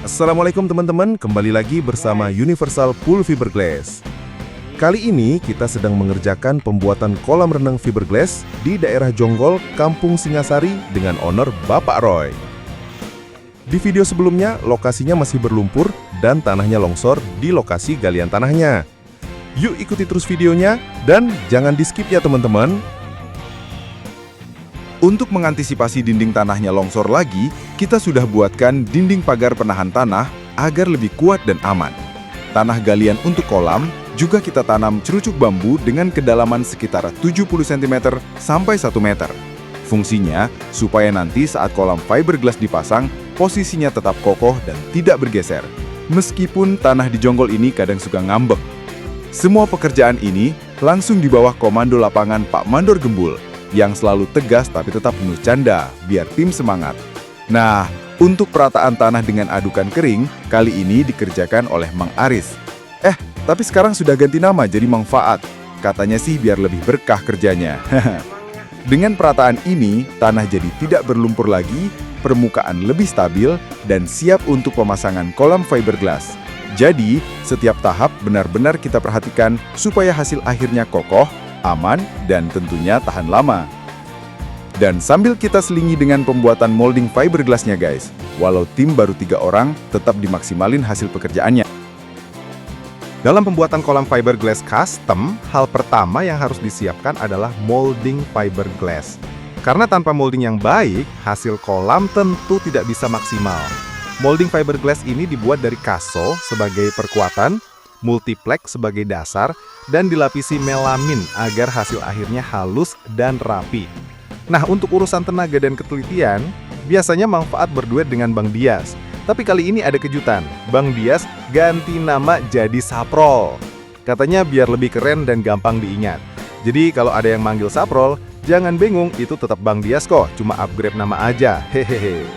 Assalamualaikum teman-teman, kembali lagi bersama Universal Pool Fiberglass. Kali ini kita sedang mengerjakan pembuatan kolam renang fiberglass di daerah Jonggol, Kampung Singasari dengan owner Bapak Roy. Di video sebelumnya, lokasinya masih berlumpur dan tanahnya longsor di lokasi galian tanahnya. Yuk ikuti terus videonya dan jangan di-skip ya teman-teman. Untuk mengantisipasi dinding tanahnya longsor lagi, kita sudah buatkan dinding pagar penahan tanah agar lebih kuat dan aman. Tanah galian untuk kolam juga kita tanam cerucuk bambu dengan kedalaman sekitar 70 cm sampai 1 meter. Fungsinya supaya nanti saat kolam fiberglass dipasang, posisinya tetap kokoh dan tidak bergeser. Meskipun tanah di Jonggol ini kadang suka ngambek. Semua pekerjaan ini langsung di bawah komando lapangan Pak Mandor Gembul, yang selalu tegas tapi tetap penuh canda, biar tim semangat. Nah, untuk perataan tanah dengan adukan kering, kali ini dikerjakan oleh Mang Aris. Tapi sekarang sudah ganti nama jadi Mang Faat. Katanya sih biar lebih berkah kerjanya. Dengan perataan ini, tanah jadi tidak berlumpur lagi, permukaan lebih stabil, dan siap untuk pemasangan kolam fiberglass. Jadi, setiap tahap benar-benar kita perhatikan supaya hasil akhirnya kokoh, aman, dan tentunya tahan lama. Dan sambil kita selingi dengan pembuatan molding fiberglassnya guys, walau tim baru 3 orang, tetap dimaksimalin hasil pekerjaannya. Dalam pembuatan kolam fiberglass custom, hal pertama yang harus disiapkan adalah molding fiberglass. Karena tanpa molding yang baik, hasil kolam tentu tidak bisa maksimal. Molding fiberglass ini dibuat dari kaso sebagai perkuatan, multiplex sebagai dasar, dan dilapisi melamin agar hasil akhirnya halus dan rapi. Nah, untuk urusan tenaga dan ketelitian, biasanya manfaat berduet dengan Bang Dias. Tapi kali ini ada kejutan, Bang Dias ganti nama jadi Saprol. Katanya biar lebih keren dan gampang diingat. Jadi kalau ada yang manggil Saprol, jangan bingung, itu tetap Bang Dias kok, cuma upgrade nama aja, hehehe.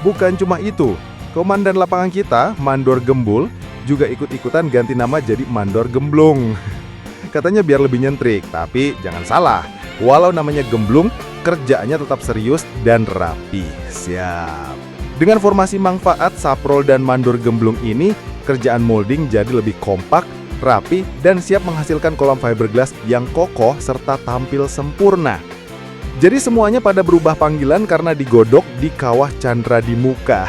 Bukan cuma itu, komandan lapangan kita, Mandor Gembul, juga ikut-ikutan ganti nama jadi Mandor Gemblung. Katanya biar lebih nyentrik, tapi jangan salah, walau namanya gemblung, kerjaannya tetap serius dan rapi. Siap. Dengan formasi manfaat Saprol dan Mandor Gemblung ini, kerjaan molding jadi lebih kompak, rapi, dan siap menghasilkan kolam fiberglass yang kokoh serta tampil sempurna. Jadi semuanya pada berubah panggilan karena digodok di kawah Chandra di muka.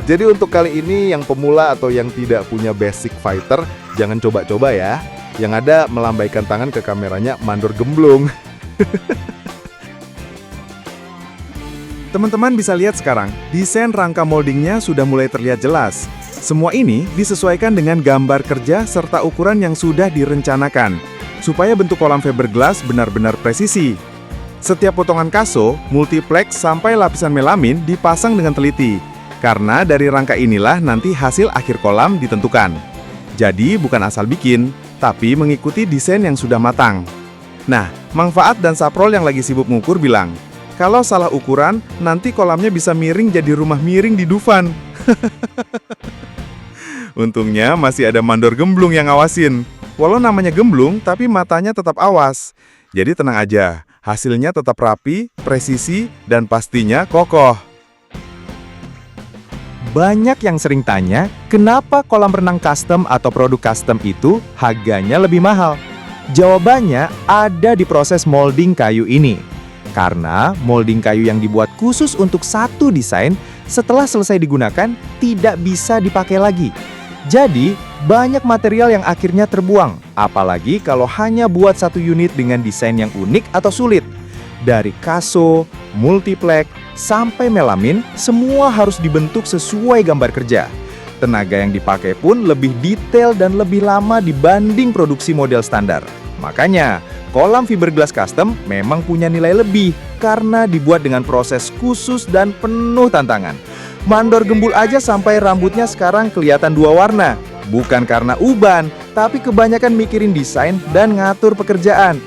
Jadi untuk kali ini yang pemula atau yang tidak punya basic fighter, jangan coba-coba ya. Yang ada melambaikan tangan ke kameranya Mandor Gemblung. Teman-teman bisa lihat sekarang, desain rangka moldingnya sudah mulai terlihat jelas. Semua ini disesuaikan dengan gambar kerja serta ukuran yang sudah direncanakan, supaya bentuk kolam fiberglass benar-benar presisi. Setiap potongan kaso, multiplex sampai lapisan melamin dipasang dengan teliti. Karena dari rangka inilah nanti hasil akhir kolam ditentukan. Jadi bukan asal bikin, tapi mengikuti desain yang sudah matang. Nah, Mang Faat dan Saprol yang lagi sibuk ngukur bilang, kalau salah ukuran, nanti kolamnya bisa miring jadi rumah miring di Dufan. Untungnya masih ada Mandor Gemblung yang ngawasin. Walau namanya gemblung, tapi matanya tetap awas. Jadi tenang aja, hasilnya tetap rapi, presisi, dan pastinya kokoh. Banyak yang sering tanya, kenapa kolam renang custom atau produk custom itu harganya lebih mahal? Jawabannya ada di proses molding kayu ini. Karena molding kayu yang dibuat khusus untuk satu desain, setelah selesai digunakan, tidak bisa dipakai lagi. Jadi, banyak material yang akhirnya terbuang, apalagi kalau hanya buat satu unit dengan desain yang unik atau sulit. Dari kaso, multiplex, sampai melamin, semua harus dibentuk sesuai gambar kerja. Tenaga yang dipakai pun lebih detail dan lebih lama dibanding produksi model standar. Makanya, kolam fiberglass custom memang punya nilai lebih karena dibuat dengan proses khusus dan penuh tantangan. Mandor Gembul aja sampai rambutnya sekarang kelihatan 2 warna. Bukan karena uban, tapi kebanyakan mikirin desain dan ngatur pekerjaan.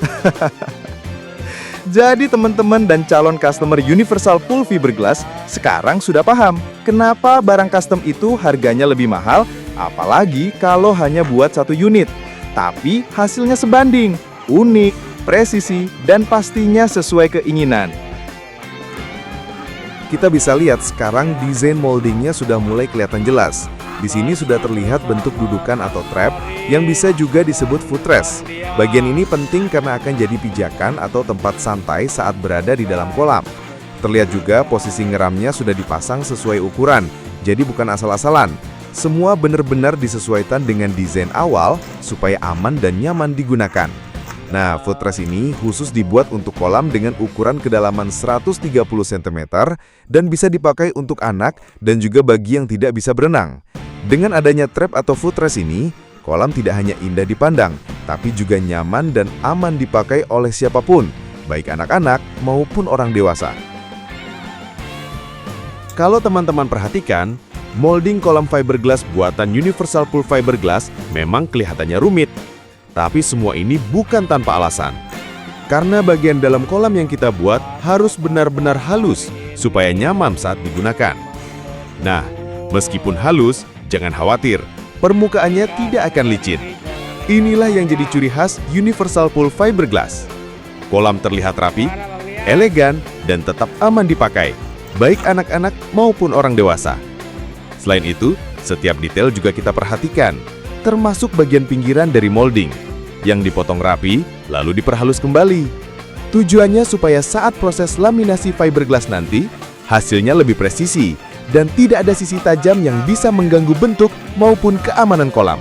Jadi teman-teman dan calon customer Universal Pool Fiberglass sekarang sudah paham kenapa barang custom itu harganya lebih mahal, apalagi kalau hanya buat satu unit. Tapi hasilnya sebanding, unik, presisi, dan pastinya sesuai keinginan. kita bisa lihat sekarang desain moldingnya sudah mulai kelihatan jelas. Di sini sudah terlihat bentuk dudukan atau trap yang bisa juga disebut footrest. Bagian ini penting karena akan jadi pijakan atau tempat santai saat berada di dalam kolam. Terlihat juga posisi ngeramnya sudah dipasang sesuai ukuran, jadi bukan asal-asalan. Semua benar-benar disesuaikan dengan desain awal supaya aman dan nyaman digunakan. Nah, footrest ini khusus dibuat untuk kolam dengan ukuran kedalaman 130 cm dan bisa dipakai untuk anak dan juga bagi yang tidak bisa berenang. Dengan adanya trap atau footrest ini, kolam tidak hanya indah dipandang, tapi juga nyaman dan aman dipakai oleh siapapun, baik anak-anak maupun orang dewasa. Kalau teman-teman perhatikan, molding kolam fiberglass buatan Universal Pool Fiberglass memang kelihatannya rumit. Tapi semua ini bukan tanpa alasan. Karena bagian dalam kolam yang kita buat harus benar-benar halus supaya nyaman saat digunakan. Nah, meskipun halus, jangan khawatir, permukaannya tidak akan licin. Inilah yang jadi ciri khas Universal Pool Fiberglass. Kolam terlihat rapi, elegan, dan tetap aman dipakai, baik anak-anak maupun orang dewasa. Selain itu, setiap detail juga kita perhatikan, termasuk bagian pinggiran dari molding, yang dipotong rapi lalu diperhalus kembali. Tujuannya supaya saat proses laminasi fiberglass nanti, hasilnya lebih presisi dan tidak ada sisi tajam yang bisa mengganggu bentuk maupun keamanan kolam.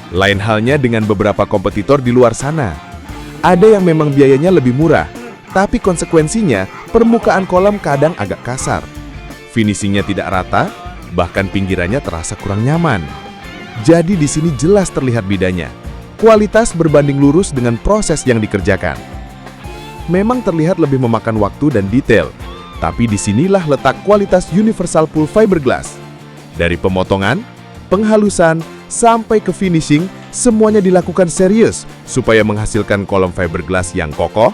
Lain halnya dengan beberapa kompetitor di luar sana. Ada yang memang biayanya lebih murah, tapi konsekuensinya permukaan kolam kadang agak kasar. Finishingnya tidak rata, bahkan pinggirannya terasa kurang nyaman. Jadi di sini jelas terlihat bedanya. Kualitas berbanding lurus dengan proses yang dikerjakan. Memang terlihat lebih memakan waktu dan detail, tapi disinilah letak kualitas Universal Pool Fiberglass. Dari pemotongan, penghalusan, sampai ke finishing, semuanya dilakukan serius supaya menghasilkan kolam fiberglass yang kokoh,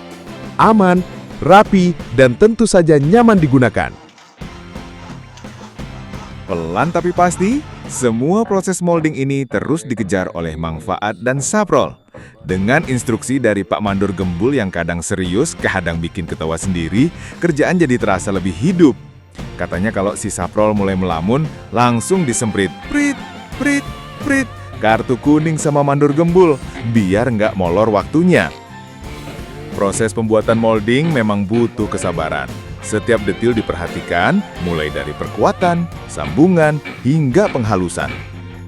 aman, rapi, dan tentu saja nyaman digunakan. Pelan tapi pasti, semua proses molding ini terus dikejar oleh Mang Faat dan Saprol. Dengan instruksi dari Pak Mandor Gembul yang kadang serius, kadang bikin ketawa sendiri, kerjaan jadi terasa lebih hidup. Katanya kalau si Saprol mulai melamun, langsung disemprit, prit, prit, prit, kartu kuning sama Mandor Gembul, biar nggak molor waktunya. Proses pembuatan molding memang butuh kesabaran. Setiap detil diperhatikan, mulai dari perkuatan, sambungan, hingga penghalusan.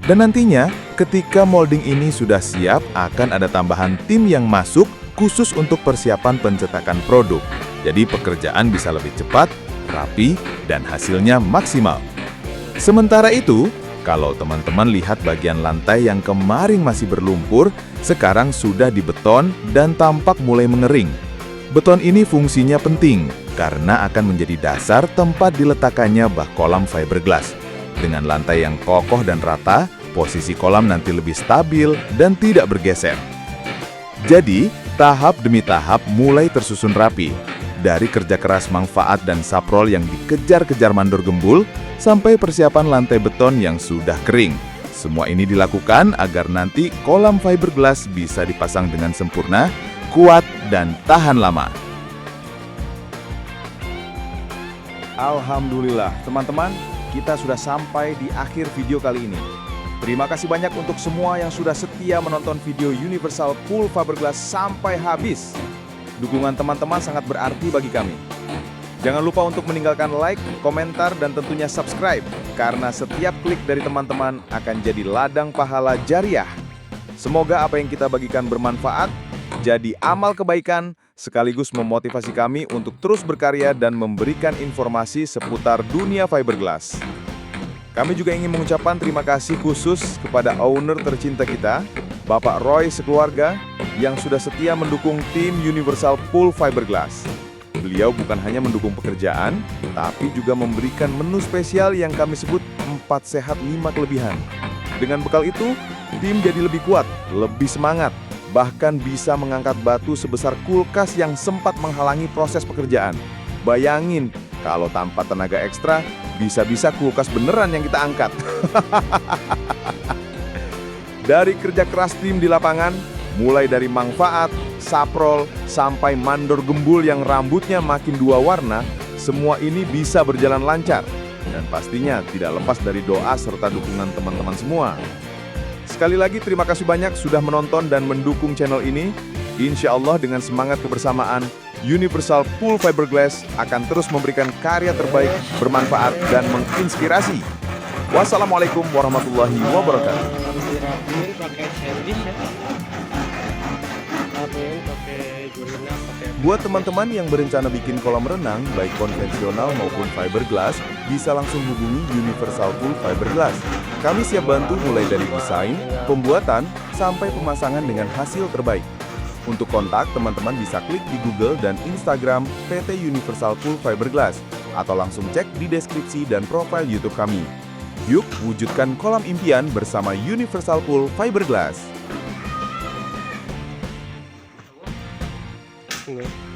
Dan nantinya, ketika molding ini sudah siap, akan ada tambahan tim yang masuk khusus untuk persiapan pencetakan produk. Jadi pekerjaan bisa lebih cepat, rapi, dan hasilnya maksimal. Sementara itu, kalau teman-teman lihat bagian lantai yang kemarin masih berlumpur, sekarang sudah dibeton dan tampak mulai mengering. Beton ini fungsinya penting, karena akan menjadi dasar tempat diletakkannya bak kolam fiberglass. Dengan lantai yang kokoh dan rata, posisi kolam nanti lebih stabil dan tidak bergeser. Jadi, tahap demi tahap mulai tersusun rapi. Dari kerja keras Mang Faat dan Saprol yang dikejar-kejar Mandor Gembul, sampai persiapan lantai beton yang sudah kering. Semua ini dilakukan agar nanti kolam fiberglass bisa dipasang dengan sempurna, kuat, dan tahan lama. Alhamdulillah, teman-teman, kita sudah sampai di akhir video kali ini. Terima kasih banyak untuk semua yang sudah setia menonton video Universal Pool Fiberglass sampai habis. Dukungan teman-teman sangat berarti bagi kami. Jangan lupa untuk meninggalkan like, komentar, dan tentunya subscribe, karena setiap klik dari teman-teman akan jadi ladang pahala jariah. Semoga apa yang kita bagikan bermanfaat, jadi amal kebaikan, sekaligus memotivasi kami untuk terus berkarya dan memberikan informasi seputar dunia fiberglass. Kami juga ingin mengucapkan terima kasih khusus kepada owner tercinta kita, Bapak Roy sekeluarga, yang sudah setia mendukung tim Universal Pool Fiberglass. Beliau bukan hanya mendukung pekerjaan, tapi juga memberikan menu spesial yang kami sebut 4 sehat 5 kelebihan. Dengan bekal itu, tim jadi lebih kuat, lebih semangat, bahkan bisa mengangkat batu sebesar kulkas yang sempat menghalangi proses pekerjaan. Bayangin, kalau tanpa tenaga ekstra, bisa-bisa kulkas beneran yang kita angkat. Dari kerja keras tim di lapangan, mulai dari Mang Faat, Saprol, sampai Mandor Gembul yang rambutnya makin 2 warna, semua ini bisa berjalan lancar. Dan pastinya tidak lepas dari doa serta dukungan teman-teman semua. Sekali lagi terima kasih banyak sudah menonton dan mendukung channel ini. Insya Allah dengan semangat kebersamaan, Universal Pool Fiberglass akan terus memberikan karya terbaik, bermanfaat, dan menginspirasi. Wassalamualaikum warahmatullahi wabarakatuh. Dirapiin pakai servis ya. Rapiin pakai gurina, pakai. Buat teman-teman yang berencana bikin kolam renang, baik konvensional maupun fiberglass, bisa langsung hubungi Universal Pool Fiberglass. Kami siap bantu mulai dari desain, pembuatan, sampai pemasangan dengan hasil terbaik. Untuk kontak, teman-teman bisa klik di Google dan Instagram PT Universal Pool Fiberglass, atau langsung cek di deskripsi dan profil YouTube kami. Yuk, wujudkan kolam impian bersama Universal Pool Fiberglass. Enggak.